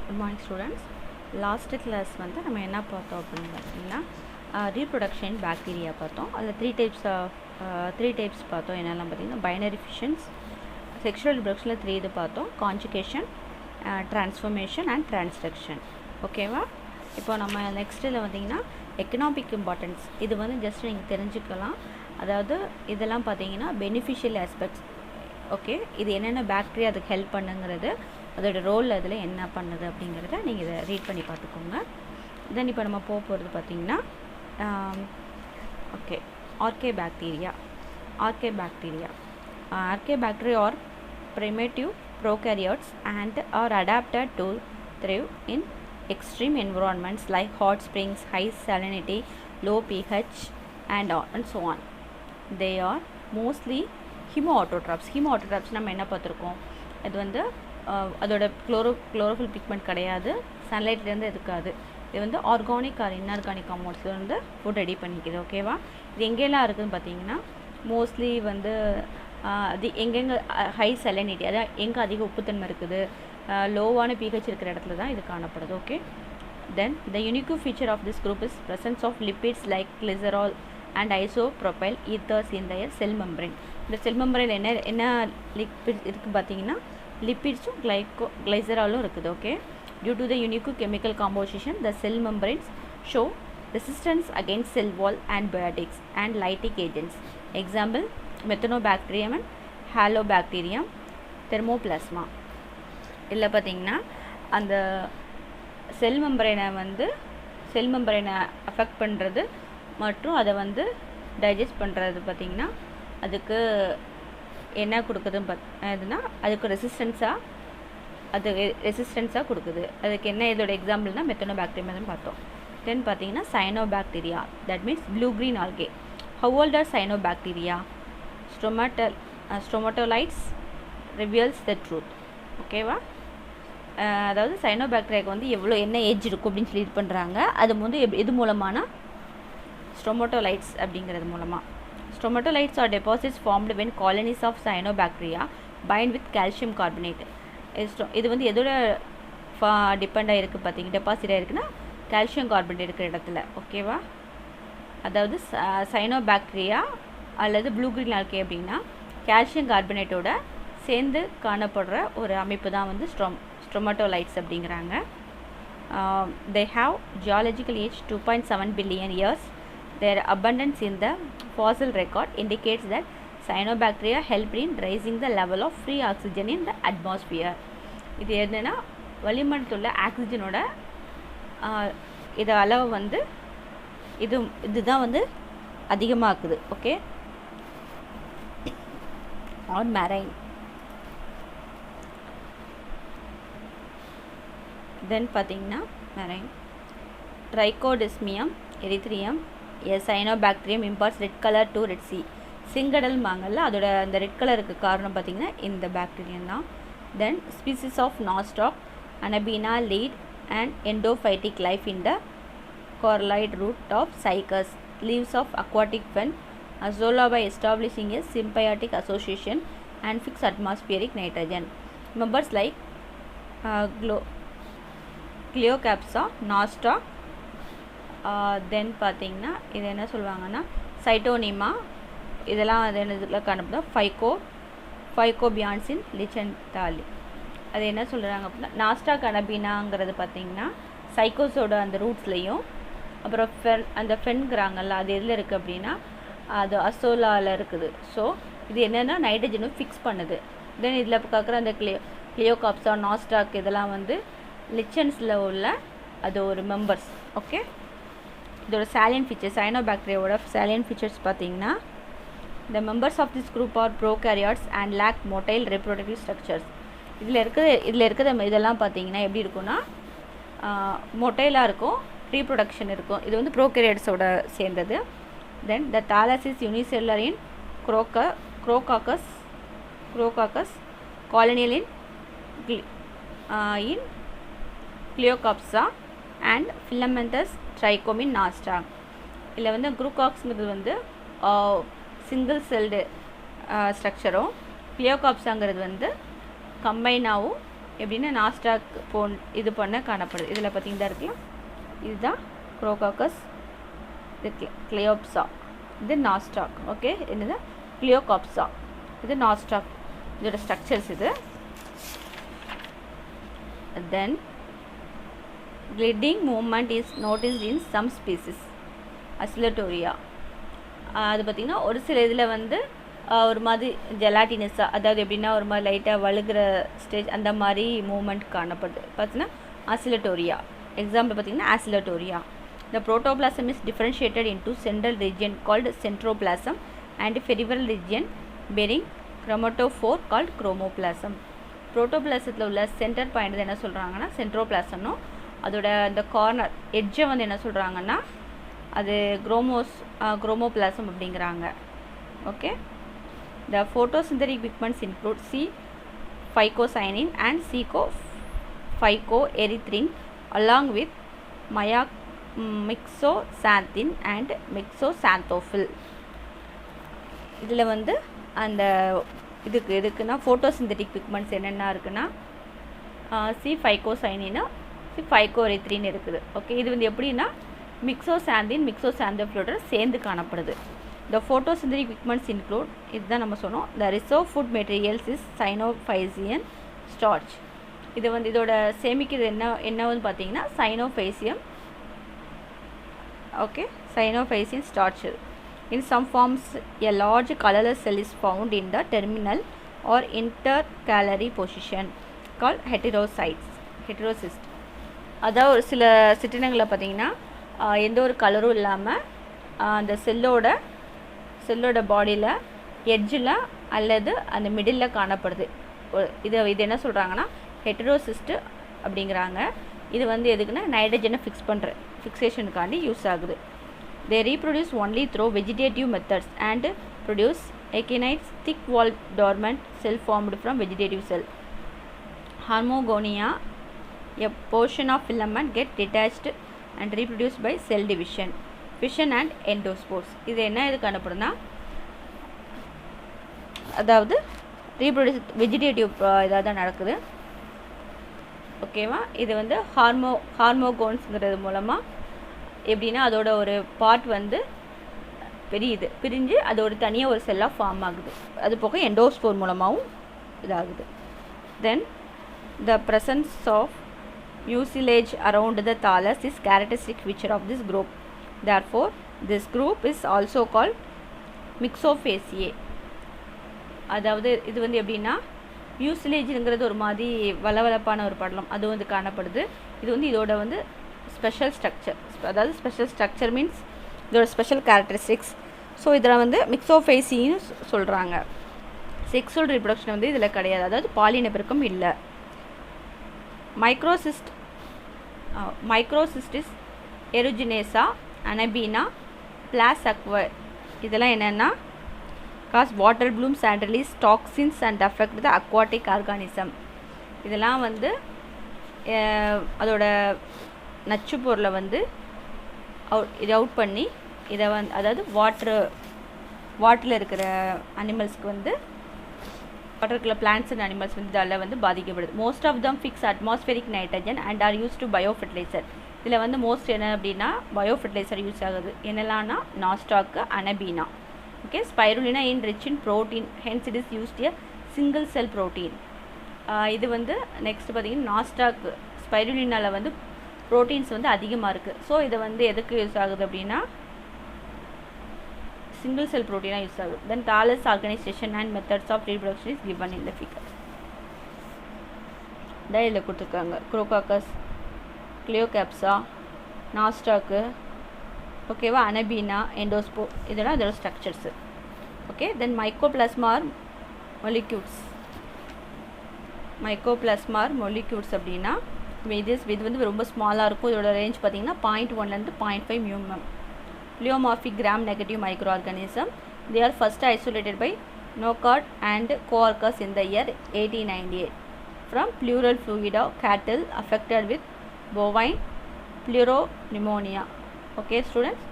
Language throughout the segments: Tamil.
Good morning students. Last class வந்து நம்ம என்ன பார்த்தோம் அப்படின்னு பார்த்தீங்கன்னா ரீப்ரொடக்ஷன் பாக்டீரியா பார்த்தோம். அதில் த்ரீ டைப்ஸ் பார்த்தோம். என்னெல்லாம் பார்த்தீங்கன்னா பைனரி ஃபிஷன்ஸ், செக்ஷுவல் ரிப்ரடக்ஷனில் 3 இது பார்த்தோம். Conjugation, transformation and transduction. ஓகேவா? இப்போ நம்ம நெக்ஸ்ட் இதில் பார்த்தீங்கன்னா எக்கனாமிக் இம்பார்ட்டன்ஸ். இது வந்து ஜஸ்ட் நீங்கள் தெரிஞ்சுக்கலாம். அதாவது இதெல்லாம் பார்த்தீங்கன்னா பெனிஃபிஷியல் ஆஸ்பெக்ட்ஸ். ஓகே, இது என்னென்ன பாக்டீரியா அதுக்கு ஹெல்ப் பண்ணுங்கிறது, அதோட ரோல் அதில் என்ன பண்ணுது அப்படிங்கிறத நீங்கள் இதை ரீட் பண்ணி பார்த்துக்கோங்க. தென் இப்போ நம்ம போகிறது பார்த்தீங்கன்னா okay, archaebacteria are primitive prokaryotes and are adapted to thrive in extreme environments like hot springs, high salinity, low pH and so on. They are mostly ஹீமோஆட்டோட்ராப்ஸ் நம்ம என்ன பார்த்துருக்கோம், இது வந்து அதோட குளோரோஃபில் பிக்மெண்ட் கிடையாது, சன்லைட்லேருந்து இருக்காது. இது வந்து ஆர்கானிக் ஆர் இன்ஆர்கானிக் காம்பவுண்ட்ஸ்லேருந்து ஃபுட் ரெடி பண்ணிக்குது. ஓகேவா? இது எங்கெல்லாம் இருக்குதுன்னு பார்த்தீங்கன்னா மோஸ்ட்லி வந்து அது எங்கெங்கே ஹை சலினிட்டி, அதாவது எங்கே அதிக உப்புத்தன்மை இருக்குது, லோவான pH இருக்கிற இடத்துல தான் இது காணப்படுது. Okay, then the unique feature of this group is presence of lipids like glycerol and isopropyl ethers in their cell membrane. இந்த செல் மெம்பரேன் என்ன லிப்பிட்ஸ் இருக்குது பார்த்தீங்கன்னா லிப்பிட்ஸும் கிளைசராலும் இருக்குது. Okay, due to the unique chemical composition the cell membranes show resistance against cell wall and biotics and lytic agents. Example Methanobacterium and Halobacterium, Thermoplasma. இதில் பார்த்திங்கன்னா அந்த செல் மெம்பரேனை அஃபெக்ட் பண்ணுறது மற்றும் அதை வந்து டைஜஸ்ட் பண்ணுறது பார்த்திங்கன்னா அதுக்கு என்ன கொடுக்குதுன்னு பார்த்ததுன்னா அதுக்கு ரெசிஸ்டன்ஸாக கொடுக்குது. அதுக்கு என்ன இதோட எக்ஸாம்பிள்னால் மெத்தனோபாக்டீரியம் பார்த்தோம். தென் பார்த்தீங்கன்னா cyanobacteria, that means blue green algae. How old are cyanobacteria? Stromatolites reveals the truth. ஓகேவா? அதாவது சைனோபாக்டீரியாவுக்கு வந்து என்ன ஏஜ் இருக்கும் அப்படின்னு சொல்லி இது பண்ணுறாங்க. அது வந்து இது மூலமான ஸ்ட்ரோமட்டோலைட்ஸ் அப்படிங்கிறது மூலமாக. Stromatolites are deposits formed when colonies of cyanobacteria bind with calcium carbonate. இது வந்து எதோட டிபெண்டாக இருக்குது பார்த்தீங்கன்னா டெபாசிட் ஆகிருக்குன்னா கால்சியம் கார்பனேட் இருக்கிற இடத்துல. ஓகேவா? அதாவது சைனோபாக்டீரியா அல்லது ப்ளூ க்ரீன் ஆல்கே அப்படின்னா கால்சியம் கார்பனேட்டோட சேர்ந்து காணப்படுற ஒரு அமைப்பு தான் வந்து ஸ்ட்ரோமட்டோலைட்ஸ் அப்படிங்கிறாங்க. They have geological age 2.7 billion years. Their abundance in the fossil record indicates that cyanobacteria helped in raising the level of free oxygen in the atmosphere. இது என்னென்னா வளிமண்டலத்தில் உள்ள ஆக்சிஜனோட இது அளவு வந்து இதுதான் வந்து அதிகமாக்குது. Okay, are marine. தென் பார்த்தீங்கன்னா marine Trichodesmium erythraeum a cyanobacterium imparts red colour to Red Sea. சிங்கடல் மாங்கல்ல அதோட அந்த ரெட் கலருக்கு காரணம் பார்த்தீங்கன்னா இந்த பாக்டீரியம் தான். Then species of Nostoc, Anabaena, lead and endophytic life in the coralloid root of cycas, leaves of aquatic fen, azolla by establishing a symbiotic association and fixed atmospheric nitrogen. Members like Cleocapsa, Nostoc, then பார்த்தீங்கன்னா இது என்ன சொல்லுவாங்கன்னா சைட்டோனிமா, இதெல்லாம் அது என்னதில் காணப்படுதா ஃபைகோபியான்சின் லிச்சென்டாலி. அது என்ன சொல்கிறாங்க அப்படின்னா நாஸ்டாக் அனபீனாங்கிறது பார்த்தீங்கன்னா சைக்கோஸோட அந்த ரூட்ஸ்லேயும், அப்புறம் அந்த ஃபென்கிறாங்கல்ல அது எதில் இருக்குது அப்படின்னா அது அசோலாவில் இருக்குது. ஸோ இது என்னென்னா நைட்ரஜனும் ஃபிக்ஸ் பண்ணுது. தென் இதில் இப்போ பார்க்குற அந்த கிளியோகாப்ஸா, நாஸ்டாக் இதெல்லாம் வந்து லிச்சன்ஸில் உள்ள அது ஒரு மெம்பர்ஸ். ஓகே, இதோட சாலியன் ஃபீச்சர்ஸ், சைனோபாக்டீரியாவோட சாலியன் ஃபீச்சர்ஸ் பார்த்தீங்கன்னா the members of this group are prokaryotes and lack motile reproductive structures. இதில் இருக்கிற இதெல்லாம் பார்த்தீங்கன்னா எப்படி இருக்குன்னா மொட்டைலாக இருக்கும், ரீப்ரொடக்ஷன் இருக்கும். இது வந்து ப்ரோகேரியோட்ஸோட சேர்ந்தது. Then the thallus is unicellular in Chroococcus, colonial in Gloeocapsa and filamentous trichome in Nostoc. இதில் வந்து குரூகாக்ஸ்ங்கிறது வந்து சிங்கிள் செல்டு ஸ்ட்ரக்சரும், கிளியோகாப்ஸாங்கிறது வந்து கம்பைனாகவும் எப்படின்னா நாஸ்டாக் இது பண்ண காணப்படுது. இதில் பார்த்தீங்கன்னா இருக்குல்ல, இதுதான் குரோகாக்கஸ், இது கிளியோப்ஸா, இது நாஸ்டாக். ஓகே, என்னது கிளியோகாப்ஸா, இது நாஸ்டாக். இதோட ஸ்ட்ரக்சர்ஸ் இது. Then gliding movement is noticed in some species Oscillatoria. அது பார்த்திங்கன்னா ஒரு சில இதில் வந்து ஒரு மாதிரி ஜெலாட்டினஸாக, அதாவது எப்படின்னா ஒரு மாதிரி லைட்டாக வழுகிற ஸ்டேஜ், அந்த மாதிரி மூமெண்ட் காணப்படுது. பார்த்தீங்கன்னா ஆசிலட்டோரியா. எக்ஸாம்பிள் பார்த்திங்கன்னா ஆசிலட்டோரியா. The protoplasm is differentiated into central region called centroplasm and peripheral region bearing chromatophore called chromoplasm. புரோட்டோபிளாசத்தில் உள்ள சென்டர் பாயிண்ட் என்ன சொல்கிறாங்கன்னா சென்ட்ரோபிளாசம்னும், அதோட அந்த கார்னர் எட்ஜை வந்து என்ன சொல்கிறாங்கன்னா அது குரோமோபிளாசம் அப்படிங்கிறாங்க. Okay, the photosynthetic pigments include C-phycocyanin and C-phycoerythrin along with myxoxanthin and myxoxanthophyll. இதில் வந்து அந்த எதுக்குன்னா ஃபோட்டோசிந்தட்டிக் பிக்மெண்ட்ஸ் என்னென்ன இருக்குன்னா C-phycocyanin, C-phycoerythrin இருக்குது. ஓகே, இது வந்து எப்படின்னா மிக்ஸோசாந்தின் மிக்ஸோசாந்தோஃபில்லோட சேர்ந்து காணப்படுது. The photosynthetic pigments include, இதுதான் நம்ம சொன்னோம், the reserve food materials is cyanophysian starch. இது வந்து இதோட சேமிக்கிறது என்னன்னு பார்த்தீங்கன்னா cyanophycean. Okay, cyanophycean starch. In some forms, a large colorless cell is found in the terminal or intercalary position called heterocyst. அதாவது ஒரு சில சிற்றினங்களில் பார்த்தீங்கன்னா எந்த ஒரு கலரும் இல்லாமல் அந்த செல்லோட பாடியில் எட்ஜில் அல்லது அந்த மிடில் காணப்படுது. இது என்ன சொல்கிறாங்கன்னா ஹெட்டரோசிஸ்ட்டு அப்படிங்கிறாங்க. இது வந்து எதுக்குன்னா நைட்ரஜனை ஃபிக்ஸேஷனுக்காண்டி யூஸ் ஆகுது. They reproduce only through vegetative methods and produce actinides, thick-walled dormant cell formed from vegetative cell. Hormogonia, a portion of filament get detached and reproduced by cell division, fission and endospores. இது என்ன இது காணப்படுதுன்னா அதாவது ரீப்ரொடியூஸ் வெஜிடேட்டிவ் இதாக தான் நடக்குது. ஓகேவா, இது வந்து ஹார்மோகோன்ஸுங்கிறது மூலமாக எப்படின்னா அதோட ஒரு பார்ட் வந்து பிரிஞ்சு அது ஒரு தனியாக ஒரு செல்லாக ஃபார்ம் ஆகுது. அது போக எண்டோஸ்போர் மூலமாகவும் இதாகுது. Then the presence of mucilage around the thallus is characteristic feature of this group. Therefore, this group is also called Myxophaceae. அதாவது இது வந்து எப்படின்னா மியூசிலேஜ்ங்கிறது ஒரு மாதிரி வளவளப்பான ஒரு படலம், அது வந்து காணப்படுது. இது வந்து இதோட வந்து ஸ்பெஷல் ஸ்ட்ரக்சர், அதாவது ஸ்பெஷல் ஸ்ட்ரக்சர் மீன்ஸ் இதோட ஸ்பெஷல் கேரக்டரிஸ்டிக்ஸ். ஸோ இதில் வந்து மிக்ஸோஃபேசின்னு சொல்கிறாங்க. செக்ஸுவல் ரீப்ரொடக்ஷன் வந்து இதில் கிடையாது, அதாவது பாலின பெருக்கம் இல்லை. மைக்ரோசிஸ்டிஸ் எருஜினேசா, அனபீனா, பிளாஸ் அக்வர், இதெல்லாம் என்னென்னா cause water blooms and release toxins and affect the aquatic organism. இதெல்லாம் வந்து அதோட நச்சு பொருளை வந்து இதை அவுட் பண்ணி இதை வந்து அதாவது வாட்டரில் இருக்கிற அனிமல்ஸ்க்கு வந்து வாட்டருக்குள்ள பிளான்ட்ஸ் அண்ட் அனிமல்ஸ் வந்து இதால் வந்து பாதிக்கப்படுது. Most of them fix atmospheric nitrogen and are used to biofertiliser. இதில் வந்து மோஸ்ட் என்ன அப்படின்னா பயோஃபர்டிலைசர் யூஸ் ஆகுது. என்னெல்லாம்னா Nostoc, Anabaena. Okay, Spirulina in rich in protein, hence it is used a single cell protein. இது வந்து நெக்ஸ்ட் பார்த்திங்கன்னா நாஸ்டாக்கு, ஸ்பைருலினாவில் வந்து ப்ரோட்டீன்ஸ் வந்து அதிகமாக இருக்குது. ஸோ இதை வந்து எதுக்கு யூஸ் ஆகுது அப்படின்னா சிங்கிள் செல் ப்ரோட்டீனாக யூஸ் ஆகுது. Then thallus organisation and methods of reproduction is given in the figure. இதான் இதில் கொடுத்துருக்காங்க. குரோகாக்கஸ், கிளியோகாப்ஸா, நாஸ்டாக்கு, ஓகேவா, அனபீனா, எண்டோஸ்போ, இதெல்லாம் இதோட ஸ்ட்ரக்சர்ஸு. ஓகே, தென் மைக்கோபிளாஸ்மா ஆர் மொலிக்யூல்ஸ் அப்படின்னா இது வந்து ரொம்ப ஸ்மாலாக இருக்கும். இதோட ரேஞ்ச் பார்த்திங்கன்னா 0.1 to 0.5 μm. Pleomorphic gram-negative microorganism. They are first isolated by Knockout and Coarcus in the year 1898 from pleural fluid of cattle affected with bovine pleuropneumonia. Okay students,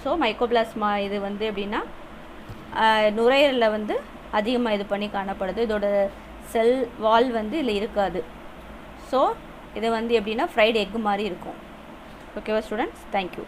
so mycoplasma இது வந்து எப்படின்னா நுரையீரலில் வந்து அதிகமாக இது பண்ணி காணப்படுது. இதோட செல் வால் வந்து இதில் இருக்காது. ஸோ இது வந்து எப்படின்னா ஃப்ரைடு எக் மாதிரி இருக்கும். ஓகேவா ஸ்டூடெண்ட்ஸ்? தேங்க்யூ.